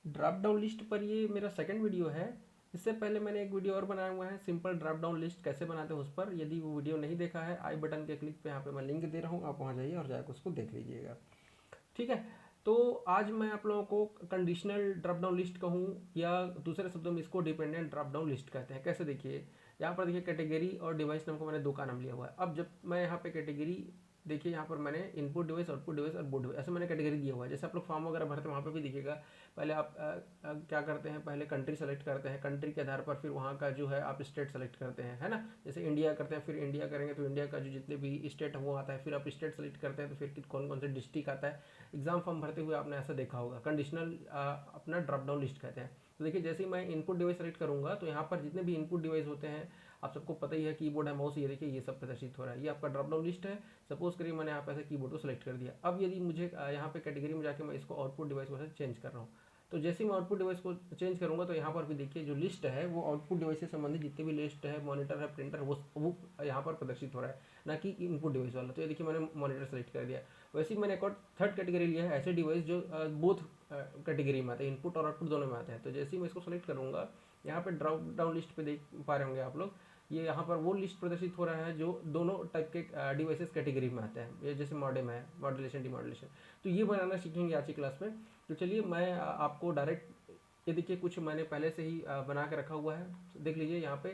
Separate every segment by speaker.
Speaker 1: Drop down list पर ये मेरा सेकंड वीडियो है। इससे पहले मैंने एक वीडियो और बनाया हुआ है, सिंपल ड्रॉप डाउन लिस्ट कैसे बनाते हैं उस पर। यदि वो वीडियो नहीं देखा है, आई बटन के क्लिक पे यहाँ पे मैं लिंक दे रहा हूँ, आप वहाँ जाइए और जाकर उसको देख लीजिएगा। ठीक है। तो आज मैं आप लोगों को कंडीशनल ड्रॉप डाउन लिस्ट कहूँ या दूसरे शब्दों में इसको डिपेंडेंट ड्रॉप डाउन लिस्ट कहते हैं। कैसे, देखिए यहाँ पर देखिए कैटेगरी और डिवाइस नाम को मैंने दो का नाम लिया हुआ है। अब जब मैं यहाँ पे कैटेगरी, देखिए यहाँ पर मैंने इनपुट डिवाइस, आउटपुट डिवाइस और बोर्ड डिवाइस ऐसे मैंने कैटेगरी दिया हुआ है। जैसे आप लोग फॉर्म वगैरह भरते हैं वहाँ पर भी दिखेगा। पहले आप क्या करते हैं, पहले कंट्री सेलेक्ट करते हैं, कंट्री के आधार पर फिर वहाँ का जो है आप स्टेट सेलेक्ट करते हैं, है ना। जैसे इंडिया करते हैं, फिर इंडिया करेंगे तो इंडिया का जो जितने भी स्टेट है वो आता है। फिर आप स्टेट सेलेक्ट करते हैं तो फिर कौन कौन से डिस्ट्रिक्ट आता है। एग्जाम फॉर्म भरते हुए आपने ऐसा देखा होगा। कंडीशनल अपना ड्रॉप डाउन लिस्ट कहते हैं। तो देखिए जैसे ही मैं इनपुट डिवाइस सेलेक्ट करूंगा तो यहाँ पर जितने भी इनपुट डिवाइस होते हैं, आप सबको पता ही है, कीबोर्ड है, माउस, ये देखिए ये सब प्रदर्शित हो रहा है। ये आपका ड्रॉप डाउन लिस्ट है। सपोज करिए मैंने यहाँ पे ऐसे कीबोर्ड को सेलेक्ट कर दिया। अब यदि मुझे यहाँ पे कैटेगरी में जाकर मैं इसको आउटपुट डिवाइस को चेंज कर रहा हूँ, तो जैसे ही मैं आउटपुट डिवाइस को चेंज करूंगा तो यहाँ पर भी देखिए जो लिस्ट है वो आउटपुट डिवाइस से संबंधित जितने भी लिस्ट है, मॉनिटर है, प्रिंटर, वो यहाँ पर प्रदर्शित हो रहा है, ना कि इनपुट डिवाइस वाला। तो ये देखिए मैंने मॉनिटर सेलेक्ट कर दिया। वैसे ही मैंने एक और थर्ड कैटेगरी लिया है, ऐसे डिवाइस जो बोथ कैटेगरी में आते हैं, इनपुट और आउटपुट दोनों में आते हैं। तो जैसे ही मैं इसको सेलेक्ट करूँगा, यहाँ पर ड्रॉप डाउन लिस्ट पे देख पा रहे होंगे आप लोग, ये यहाँ पर वो लिस्ट प्रदर्शित हो रहा है जो दोनों टाइप के डिवाइसेस कैटेगरी में आते हैं। ये जैसे मॉडेम है, मॉड्यूलेशन, डिमॉड्यूलेशन। तो ये बनाना सीखेंगे आज की क्लास में। तो चलिए मैं आपको डायरेक्ट, ये देखिए कुछ मैंने पहले से ही बना के रखा हुआ है, देख लीजिए यहाँ पे।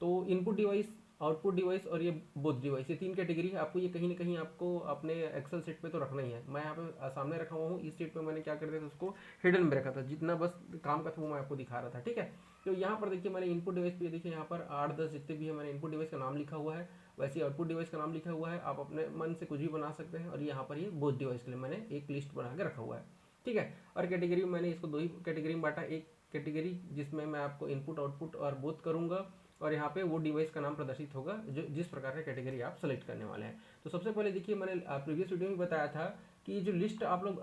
Speaker 1: तो इनपुट डिवाइस, आउटपुट डिवाइस और ये बोथ डिवाइस, ये तीन कैटेगरी है। आपको ये कहीं ना कहीं आपको अपने एक्सेल शीट पे तो रखना ही है। मैं यहाँ पे सामने रखा हुआ हूँ। इस शीट पे मैंने क्या कर दिया था, उसको हिडन में रखा था, जितना बस काम का था वो मैं आपको दिखा रहा था। ठीक है। तो यहाँ पर देखिए मैंने इनपुट डिवाइस पे देखिए यहाँ पर 8-10 जितने भी है मैंने इनपुट डिवाइस का नाम लिखा हुआ है। वैसे आउटपुट डिवाइस का नाम लिखा हुआ है। आप अपने मन से कुछ भी बना सकते हैं। और यहाँ पर ये बोथ डिवाइस के लिए मैंने एक लिस्ट बना के रखा हुआ है। ठीक है। और कैटेगरी में मैंने इसको दो ही कैटेगरी में बांटा। एक कैटेगरी जिसमें मैं आपको इनपुट, आउटपुट और बोथ करूंगा, और यहाँ पे वो डिवाइस का नाम प्रदर्शित होगा जो जिस प्रकार का कैटेगरी आप सेलेक्ट करने वाले हैं। तो सबसे पहले देखिए मैंने प्रीवियस वीडियो में बताया था कि जो लिस्ट आप लोग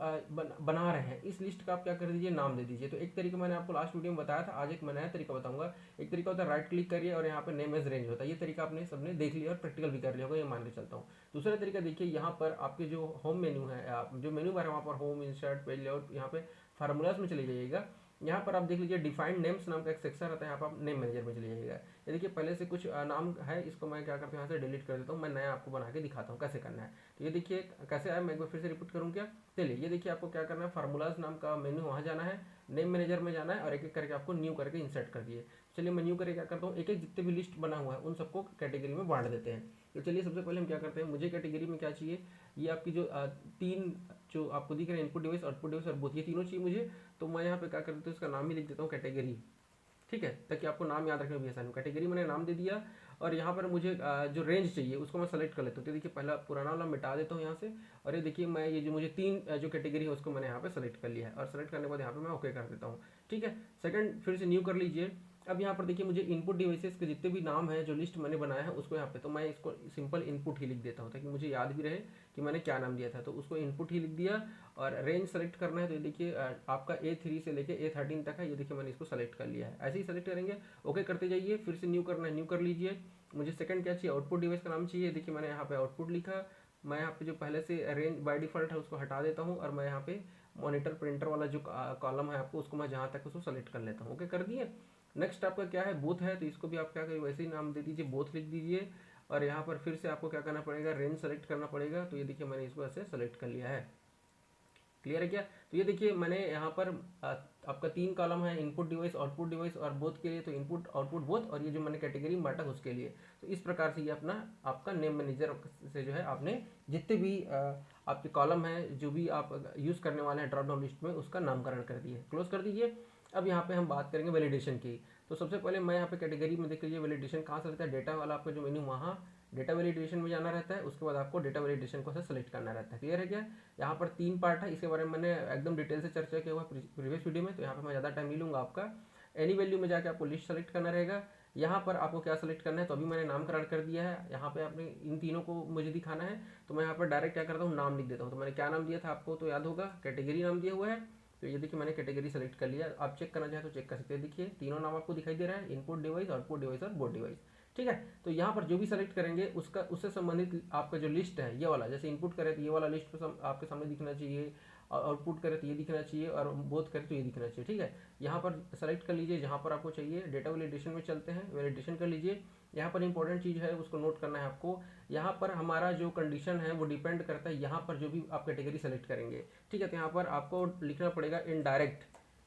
Speaker 1: बना रहे हैं, इस लिस्ट का आप क्या कर दीजिए, नाम दे दीजिए। तो एक तरीका मैंने आपको लास्ट वीडियो में बताया था, आज एक मैं नया तरीका बताऊंगा। एक तरीका होता है राइट क्लिक करिए और यहाँ पे नेम एज रेंज होता है। ये तरीका आपने सबने देख लिया और प्रैक्टिकल भी कर लिया होगा, ये मान के चलता हूँ। दूसरा तरीका देखिए, यहाँ पर आपके जो होम मेन्यू है, जो मेन्यू बार है वहाँ पर होम, इंसर्ट, पेज लेआउट, यहाँ पे फार्मूलाज में चले जाइएगा। यहाँ पर आप देख लीजिए डिफाइंड नेम्स नाम का एक सेक्शन आता है, यहाँ पर आप नेम मैनेजर में चले जाइएगा। ये देखिए पहले से कुछ नाम है, इसको मैं क्या करता हूँ यहाँ से डिलीट कर देता हूँ। मैं नया आपको बना के दिखाता हूँ कैसे करना है। तो ये देखिए कैसे आया, मैं एक बार फिर से रिपीट करूँ क्या। चलिए ये देखिए आपको क्या करना है, फार्मूलाज नाम का मेन्यू, वहाँ जाना है, नेम मैनेजर में जाना है और एक एक करके आपको न्यू करके इंसर्ट कर दिए। चलिए मैं न्यू करके क्या करता हूँ, एक एक जितने भी लिस्ट बना हुआ है उन सबको कैटेगरी में बांट देते हैं। तो चलिए सबसे पहले हम क्या करते हैं, मुझे कैटेगरी में क्या चाहिए, ये आपकी जो तीन जो आपको दिख रहे हैं, इनपुट डिवाइस, आउटपुट डिवाइस और बोथ, ये तीनों चाहिए मुझे। तो मैं यहाँ पे क्या कर देता हूँ, इसका नाम ही लिख देता हूँ कैटेगरी। ठीक है, ताकि आपको नाम याद रखने में भी आसानी हो। कैटेगरी मैंने नाम दे दिया और यहाँ पर मुझे जो रेंज चाहिए उसको मैं सेलेक्ट कर लेता हूँ। तो देखिए पहला पुराना वाला मिटा देता हूँ यहाँ से। और ये देखिए मैं ये जो मुझे तीन जो कैटेगरी है उसको मैंने यहाँ पे सेलेक्ट कर लिया है। और सेलेक्ट करने के बाद यहाँ पे मैं ओके कर देता हूँ। ठीक है। सेकंड फिर से न्यू कर लीजिए। अब यहाँ पर देखिए मुझे इनपुट डिवाइसेस के जितने भी नाम है जो लिस्ट मैंने बनाया है उसको यहाँ पे, तो मैं इसको सिंपल इनपुट ही लिख देता हूँ ताकि मुझे याद भी रहे कि मैंने क्या नाम दिया था। तो उसको इनपुट ही लिख दिया। और रेंज सेलेक्ट करना है तो ये देखिए आपका A3 से लेके A13 तक है। ये देखिए मैंने इसको सेलेक्ट कर लिया है। ऐसे ही सेलेक्ट करेंगे, ओके करते जाइए। फिर से न्यू करना है, न्यू कर लीजिए। मुझे सेकंड क्या चाहिए, आउटपुट डिवाइस का नाम चाहिए। देखिए मैंने यहाँ पे आउटपुट लिखा। मैं यहाँ पे जो पहले से रेंज बाय डिफॉल्ट है उसको हटा देता हूँ और मैं यहाँ पे मॉनिटर प्रिंटर वाला जो कॉलम है आपको, उसको मैं जहाँ तक उसको सेलेक्ट कर लेता हूँ। ओके कर दिए। नेक्स्ट आपका क्या है, बोथ है, तो इसको भी आप क्या करिए, वैसे ही नाम दे दीजिए, बोथ लिख दीजिए। और यहाँ पर फिर से आपको क्या करना पड़ेगा, रेंज सेलेक्ट करना पड़ेगा। तो ये देखिए मैंने इसको ऐसे सेलेक्ट कर लिया है। क्लियर है क्या। तो ये देखिए मैंने यहाँ पर आपका तीन कॉलम है, इनपुट डिवाइस, आउटपुट डिवाइस और बोथ के लिए। तो इनपुट, आउटपुट, बोथ, और ये जो मैंने कैटेगरी में बांटा उसके लिए। तो इस प्रकार से ये अपना आपका नेम मैनेजर से जो है आपने जितने भी आपके कॉलम है जो भी आप यूज़ करने वाले हैं ड्रॉप डाउन लिस्ट में, उसका नामकरण कर दिए। क्लोज कर दीजिए। अब यहाँ पे हम बात करेंगे वैलिडेशन की। तो सबसे पहले मैं यहाँ पे कैटेगरी में देख लीजिए वैलिडेशन कहाँ से रहता है, डेटा वाला आपका जो मेन्यू, वहाँ डेटा वैलिडेशन में जाना रहता है। उसके बाद आपको डेटा वैलिडेशन को सेलेक्ट करना रहता है। क्लियर है क्या। यहाँ पर तीन पार्ट है, इसके बारे में मैंने एकदम डिटेल से चर्चा किया हुआ प्रीवियस वीडियो में। तो यहाँ पर मैं ज़्यादा टाइम नहीं लूँगा आपका। एनी वैल्यू में जाकर आपको लिस्ट सेलेक्ट करना रहेगा। यहाँ पर आपको क्या सेलेक्ट करना है, तो अभी मैंने नामकरण कर दिया है। यहाँ पे आपने इन तीनों को मुझे दिखाना है। तो मैं यहाँ पर डायरेक्ट क्या करता हूँ, नाम लिख देता हूँ। तो मैंने क्या नाम दिया था आपको तो याद होगा, कैटेगरी नाम दिया हुआ है। तो ये देखिए मैंने कैटेगरी सेलेक्ट कर लिया। आप चेक करना चाहे तो चेक कर सकते हैं। देखिए तीनों नाम आपको दिखाई दे रहा है, इनपुट डिवाइस, आउटपुट डिवाइस और बोर्ड डिवाइस। ठीक है। तो यहाँ पर जो भी सेलेक्ट करेंगे उसका उससे संबंधित आपका जो लिस्ट है ये वाला, जैसे इनपुट करें तो ये वाला लिस्ट आपके सामने दिखना चाहिए। और आउटपुट करें तो ये दिखना चाहिए, और बोथ करें तो ये दिखना चाहिए। ठीक है, यहाँ पर सेलेक्ट कर लीजिए जहाँ पर आपको चाहिए। डेटा वैलिडेशन में चलते हैं, वैलिडेशन कर लीजिए। यहाँ पर इंपॉर्टेंट चीज़ है उसको नोट करना है आपको। यहाँ पर हमारा जो कंडीशन है वो डिपेंड करता है यहाँ पर जो भी आप कैटेगरी सेलेक्ट करेंगे। ठीक है, तो यहाँ पर आपको लिखना पड़ेगा इनडायरेक्ट।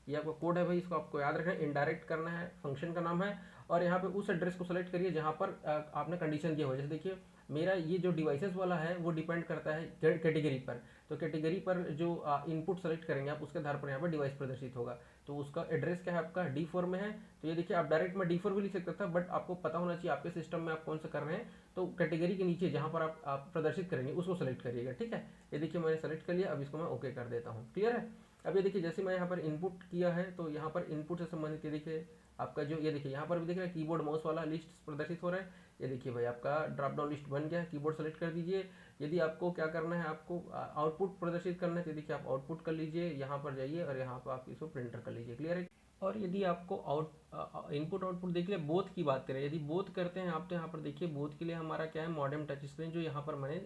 Speaker 1: ये आपका कोड है भाई, इसको आपको याद रखना है। इनडायरेक्ट करना है, फंक्शन का नाम है। और यहाँ पे उस एड्रेस को सेलेक्ट करिए जहाँ पर आपने कंडीशन दिया हो। जैसे देखिए मेरा ये जो डिवाइसेस वाला है वो डिपेंड करता है कैटेगरी पर। तो कैटेगरी पर जो इनपुट सेलेक्ट करेंगे आप, उसके आधार पर यहाँ पर डिवाइस प्रदर्शित होगा। तो उसका एड्रेस क्या है आपका, D4 में है। तो ये देखिए आप डायरेक्ट में D4 भी लिख सकता था, बट आपको पता होना चाहिए आपके सिस्टम में आप कौन सा कर रहे हैं। तो कैटेगरी के नीचे जहाँ पर आप प्रदर्शित करेंगे उसको सेलेक्ट करिएगा। ठीक है, ये देखिए मैंने सेलेक्ट कर लिया। अब इसको मैं ओके कर देता हूँ। क्लियर है। अब ये देखिए जैसे मैं यहाँ पर इनपुट किया है, तो यहाँ पर इनपुट से संबंधित ये देखिए आपका जो, ये देखिए यहाँ पर भी देख रहे हैं कीबोर्ड माउस वाला लिस्ट प्रदर्शित हो रहा है। ये देखिए भाई आपका ड्रॉप डाउन लिस्ट बन गया है। कीबोर्ड सेलेक्ट कर दीजिए। यदि आपको क्या करना है, आपको आउटपुट प्रदर्शित करना है, तो देखिए आप आउटपुट कर लीजिए, यहाँ पर जाइए और यहाँ पर आप इसको प्रिंटर कर लीजिए। क्लियर है। और यदि आपको इनपुट आउटपुट देख लिया, बोथ की बात करें, यदि बोथ करते हैं आप, तो यहाँ पर देखिए बोथ के लिए हमारा क्या है, मॉडेम टच स्क्रीन, जो यहाँ पर मैंने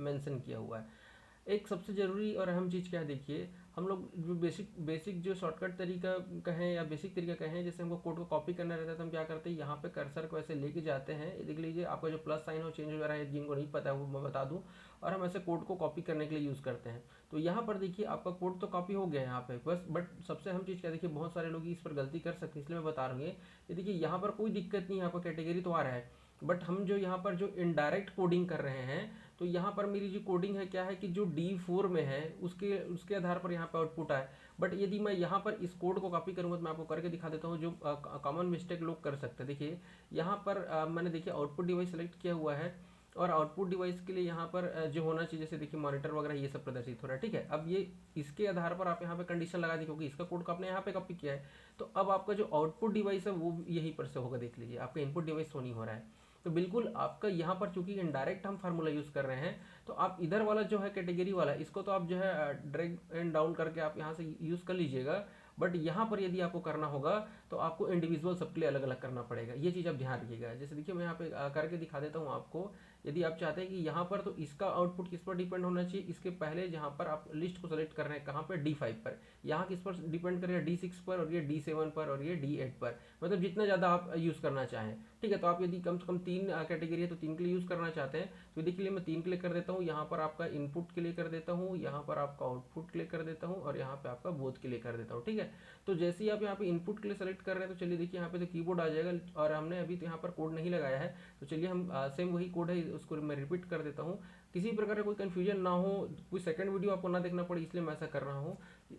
Speaker 1: मेंशन किया हुआ है। एक सबसे ज़रूरी और अहम चीज़ क्या है, देखिए हम लोग जो बेसिक जो शॉर्टकट तरीका कहें या बेसिक तरीका कहें, जैसे हमको कोड को कॉपी करना रहता है तो हम क्या करते हैं, यहाँ पे कर्सर को ऐसे लेके जाते हैं। ये देख लीजिए आपका जो प्लस साइन हो चेंज हो जा रहा है, जिनको नहीं पता है वो मैं बता दूं। और हम ऐसे कोड को कॉपी करने के लिए यूज़ करते हैं। तो यहाँ पर देखिए आपका कोड तो कॉपी हो गया है यहाँ पे बस, बट सबसे अहम चीज़ क्या है, देखिए बहुत सारे लोग इस पर गलती कर सकते हैं, इसलिए मैं बता रहा हूँ। ये देखिए यहाँ पर कोई दिक्कत नहीं है, आपका कैटेगरी तो आ रहा है, बट हम जो यहाँ पर जो इनडायरेक्ट कोडिंग कर रहे हैं, तो यहाँ पर मेरी जो कोडिंग है क्या है कि जो D4 में है उसके उसके आधार पर यहाँ पर आउटपुट आए। बट यदि मैं यहाँ पर इस कोड को कॉपी करूँगा, तो मैं आपको करके दिखा देता हूँ जो कॉमन मिस्टेक लोग कर सकते हैं। देखिए यहाँ पर मैंने देखिए आउटपुट डिवाइस सेलेक्ट किया हुआ है, और आउटपुट डिवाइस के लिए यहाँ पर जो होना चाहिए, जैसे देखिए मॉनिटर वगैरह ये सब प्रदर्शित हो रहा है। ठीक है, अब ये इसके आधार पर आप यहाँ पे कंडीशन लगा दी, क्योंकि इसका कोड को आपने यहाँ पे कॉपी किया है। तो अब आपका जो आउटपुट डिवाइस है वो यहीं पर से होगा। देख लीजिए आपका इनपुट डिवाइस नहीं हो रहा है। तो बिल्कुल आपका यहाँ पर चूंकि इनडायरेक्ट हम फार्मूला यूज़ कर रहे हैं, तो आप इधर वाला जो है कैटेगरी वाला, इसको तो आप जो है ड्रैग एंड डाउन करके आप यहाँ से यूज़ कर लीजिएगा। बट यहाँ पर यदि आपको करना होगा तो आपको इंडिविजुअल सबके लिए अलग अलग करना पड़ेगा। ये चीज़ आप ध्यान रखिएगा। जैसे देखिए मैं यहाँ पे करके दिखा देता हूँ आपको। यदि आप चाहते हैं कि यहाँ पर तो इसका आउटपुट किस पर डिपेंड होना चाहिए, इसके पहले जहाँ पर आप लिस्ट को सेलेक्ट कर रहे हैं, कहाँ पर D5 पर, यहाँ किस पर डिपेंड करेगा, D6 पर, और ये D7 पर, और ये D8 पर, मतलब जितना ज़्यादा आप यूज़ करना चाहें। ठीक है, तो आप यदि कम से कम 3 कैटेगरी है तो 3 के लिए यूज़ करना चाहते हैं, तो देखिए मैं 3 के लिए कर देता हूँ। यहाँ पर आपका इनपुट के लिए कर देता हूँ, यहाँ पर आपका आउटपुट के लिए कर देता हूँ, और यहाँ पे आपका बोथ के लिए कर देता हूँ। ठीक है, तो जैसे ही आप यहाँ पे इनपुट के लिए सेलेक्ट कर रहे हैं, तो चलिए देखिए यहाँ पे तो कीबोर्ड आ जाएगा, और हमने अभी तो यहाँ पर कोड नहीं लगाया है। तो चलिए हम सेम वही कोड है, उसको मैं रिपीट कर देता हूँ। किसी प्रकार का कोई कन्फ्यूजन ना हो, कोई सेकंड वीडियो आपको ना देखना पड़े, इसलिए मैं ऐसा कर रहा हूँ।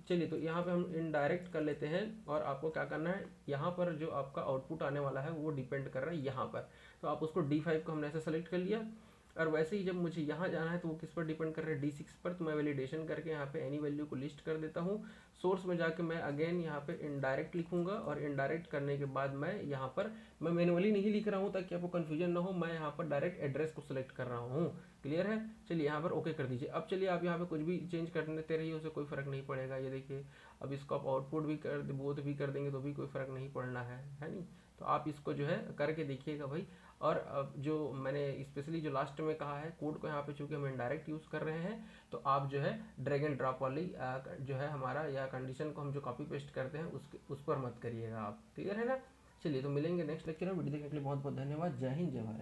Speaker 1: चलिए तो यहाँ पे हम इनडायरेक्ट कर लेते हैं, और आपको क्या करना है, यहाँ पर जो आपका आउटपुट आने वाला है वो डिपेंड कर रहा है यहाँ पर। तो आप उसको D5 को हमने ऐसे सेलेक्ट कर लिया। और वैसे ही जब मुझे यहाँ जाना है तो वो किस पर डिपेंड कर रहा है, D6 पर। तो मैं वैलिडेशन करके यहाँ पे एनी वैल्यू को लिस्ट कर देता हूँ। सोर्स में जाके मैं अगेन यहाँ पे इनडायरेक्ट लिखूंगा, और इनडायरेक्ट करने के बाद मैं यहाँ पर मैं मैनुअली नहीं लिख रहा हूँ ताकि आपको कन्फ्यूजन ना हो, मैं यहाँ पर डायरेक्ट एड्रेस को सिलेक्ट कर रहा हूँ। क्लियर है। चलिए यहाँ पर ओके कर दीजिए। अब चलिए आप यहाँ पे कुछ भी चेंज कर देते रहिए, उससे कोई फर्क नहीं पड़ेगा। ये देखिए अब इसको आप आउटपुट भी कर बोथ भी कर देंगे तो भी कोई फर्क नहीं पड़ना है नहीं। तो आप इसको जो है करके देखिएगा भाई। और अब जो मैंने स्पेशली जो लास्ट में कहा है, कोड को यहाँ पे चूंकि हम इनडायरेक्ट यूज़ कर रहे हैं, तो आप जो है ड्रैग एंड ड्रॉप वाली जो है हमारा या कंडीशन को हम जो कॉपी पेस्ट करते हैं उस पर मत करिएगा आप। क्लियर है ना। चलिए तो मिलेंगे नेक्स्ट लेक्चर में। वीडियो देखने के लिए बहुत बहुत धन्यवाद। जय हिंद, जय भारत।